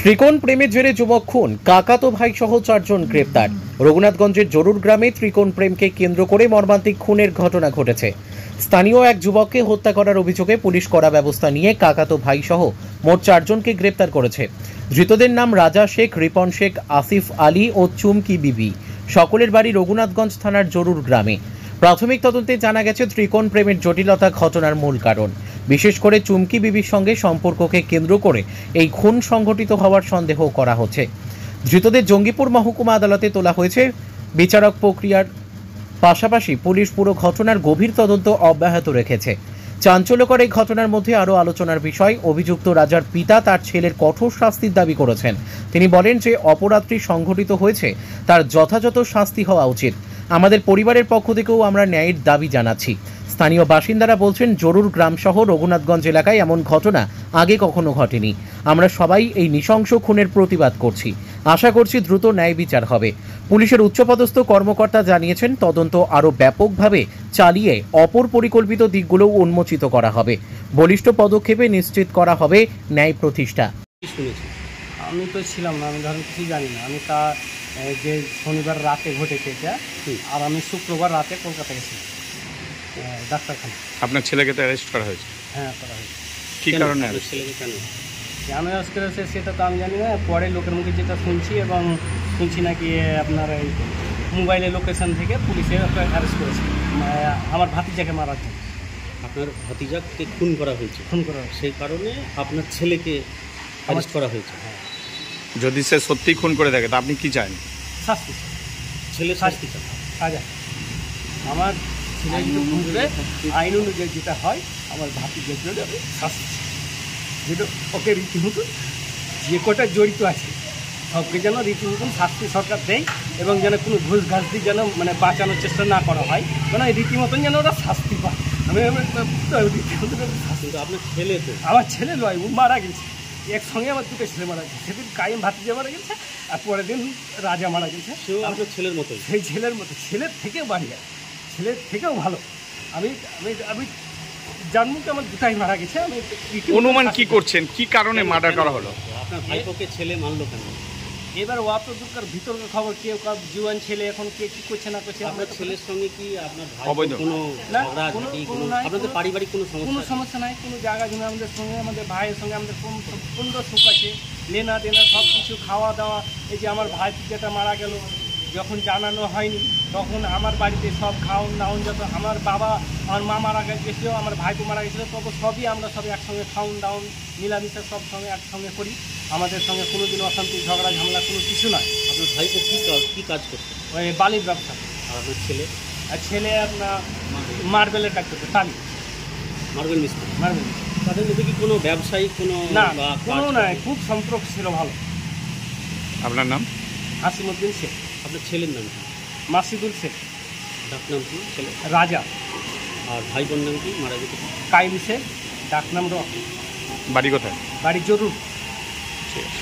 ত্রিকোণ প্রেমের জেরে যুবক খুন, কাকাতো ভাই সহ 4 জন গ্রেপ্তার। রঘুনাথগঞ্জের জরুর গ্রামে ত্রিকোণ প্রেমকে কেন্দ্র করে মর্মান্তিক খুনের ঘটনা ঘটেছে। স্থানীয় এক যুবককে হত্যা করার অভিযোগে পুলিশ কড়া ব্যবস্থা নিয়ে কাকাতো ভাই সহ মোট 4 জনকে গ্রেপ্তার করেছে। ধৃতদের নাম রাজা শেখ, রিপন শেখ, আসিফ আলী ও চুমকি বিবি। সকলের বাড়ি রঘুনাথগঞ্জ থানার জরুর গ্রামে। প্রাথমিক তদন্তে জানা গেছে ত্রিকোণ প্রেমের জটিলতা ঘটনার মূল কারণ। বিশেষ করে চুমকি বিবির সঙ্গে সম্পর্ককে কেন্দ্র করে এই খুন সংঘটিত হওয়ার সন্দেহ করা হচ্ছে। ধৃতদের জঙ্গিপুর মহকুমা আদালতে তোলা হয়েছে। বিচারক প্রক্রিয়ার পাশাপাশি পুলিশ পুরো ঘটনার গভীর তদন্ত অব্যাহত রেখেছে। চাঞ্চল্যকর এই ঘটনার মধ্যে আরও আলোচনার বিষয়, অভিযুক্ত রাজার পিতা তার ছেলের কঠোর শাস্তির দাবি করেছেন। তিনি বলেন যে অপরাধটি সংঘটিত হয়েছে, তার যথাযথ শাস্তি হওয়া উচিত। আমাদের পরিবারের পক্ষ থেকেও আমরা ন্যায়ের দাবি জানাচ্ছি। স্থানীয় বাসিন্দারা বলছেন, জরুর গ্রাম সহ রঘুনাথগঞ্জ এলাকায় এমন ঘটনা আগে কখনো ঘটেনি। আমরা সবাই এই নৃশংস খুনের প্রতিবাদ করছি। আশা করছি দ্রুত ন্যায় বিচার হবে। পুলিশের উচ্চপদস্থ কর্মকর্তা জানিয়েছেন, তদন্ত আরও ব্যাপকভাবে চালিয়ে অপর পরিকল্পিত দিকগুলোও উন্মোচিত করা হবে। বলিষ্ঠ পদক্ষেপে নিশ্চিত করা হবে ন্যায় প্রতিষ্ঠা। আমি তো ছিলাম না, আমি ধরেন কিছু জানি না। আমি তা যে শনিবার রাতে ঘটেছে এটা, আর আমি শুক্রবার রাতে কলকাতা গেছি ডাক্তারখানা। আপনার ছেলেকে তো অ্যারেস্ট করা হয়েছে? হ্যাঁ, করা হয়েছে। কী কারণে ছেলেকে কেন অ্যারেস্ট করেছে সেটা তো আমি জানি না। পরে লোকের মুখে যেটা শুনছি, এবং শুনছি নাকি আপনার এই মোবাইলে লোকেশন থেকে পুলিশে অ্যারেস্ট করেছে আমার ভাতিজাকে মারার জন্য। আপনার ভাতিজাকে খুন করা হয়েছে? খুন করা হয়েছে, সেই কারণে আপনার ছেলেকে অ্যারেস্ট করা হয়েছে। হ্যাঁ। যদি সে সত্যিই খুন করে থাকে তা আপনি কি চান? শাস্তি, ছেলে শাস্তি চান? সাজা। আমার ছেলে যদি খুন করে আইন অনুযায়ী যেটা হয়, আমার ভাতিজার জন্য আমি শাস্তি, যেটা ওকে রীতিমতো যে কটা জড়িত আছে সবকে যেন রীতিমতন শাস্তি সরকার দেয়, এবং যেন কোনো ঘুষ ঘাস দিয়ে যেন মানে বাঁচানোর চেষ্টা না করা হয়, কারণ রীতিমতন যেন ওরা শাস্তি পায়। আমি রীতিমতন শাস্তি। আপনার ছেলে তো? আমার ছেলে নয়, ও মারা গেছে একসঙ্গে। আমার দুটো ছেলে মারা গেছে। সেদিন কায়েম ভাতিজা মারা গেছে, আর পরের দিন রাজা মারা গেছে। সেও আপনার ছেলের মতোই? সেই ছেলের মতো, ছেলের থেকেও বাড়িয়া, ছেলের থেকেও ভালো। আমি আমি আমি জানবো কি আমার দুটাই মারা গেছে। আমি অনুমান কি করছেন, কি কারণে মার্ডার করা হলো? আপনার ভাইপোকে ছেলে মানলো কেন? এবার ও তো দুঃখের ভিতরের খবর, কেউ কার জুয়ান ছেলে এখন কে কী করছে না করছে। আপনার ছেলের সঙ্গে কি আপনার ভাই অবৈধ কোনো না, ঝগড়া, আপনাদের পারিবারিক কোনো সমস্যা নাই, কোনো জায়গা জমি আমাদের সঙ্গে, আমাদের ভাইয়ের সঙ্গে আমাদের পূর্ণ সুখ আছে, লেনা দেনা সব কিছু, খাওয়া দাওয়া। এই যে আমার ভাই যেটা মারা গেল, যখন জানানো হয়নি তখন আমার বাড়িতে সব খাওন দাওন, যত আমার বাবা আমার মা মারা গেছিলো, আমার ভাইপো মারা গেছিলো, তবে সবই আমরা সব একসঙ্গে খাওন দাওন মিলামিশা সব সঙ্গে একসঙ্গে করি। আমাদের সঙ্গে কোনোদিন অশান্তি ঝগড়া ঝামেলা কোনো কিছু নয়। আপনার ভাইপো কী কাজ করছে? ওই বালির ব্যবসা। আর আপনার ছেলে? আর ছেলে আপনার মার্বেলের কাজ করছে, টালি, মার্বেল মিস্ত্রি। মার্বেল। তাদের মধ্যে কি কোনো ব্যবসায়ী কোনো? না, কোনো নয়, খুব সম্পর্ক ছিল ভালো। আপনার নাম? আসিমউদ্দিন শেখ। আপনার ছেলের নাম কি? মাসিদুল শেখ। ডাকনাম কি ছেলে? রাজা। আর ভাই বোন নাম কি মারা গেছে? কাইম শেখ, ডাকনাম রকি। বাড়ি কোথায়? বাড়ি জরুর। ঠিক আছে।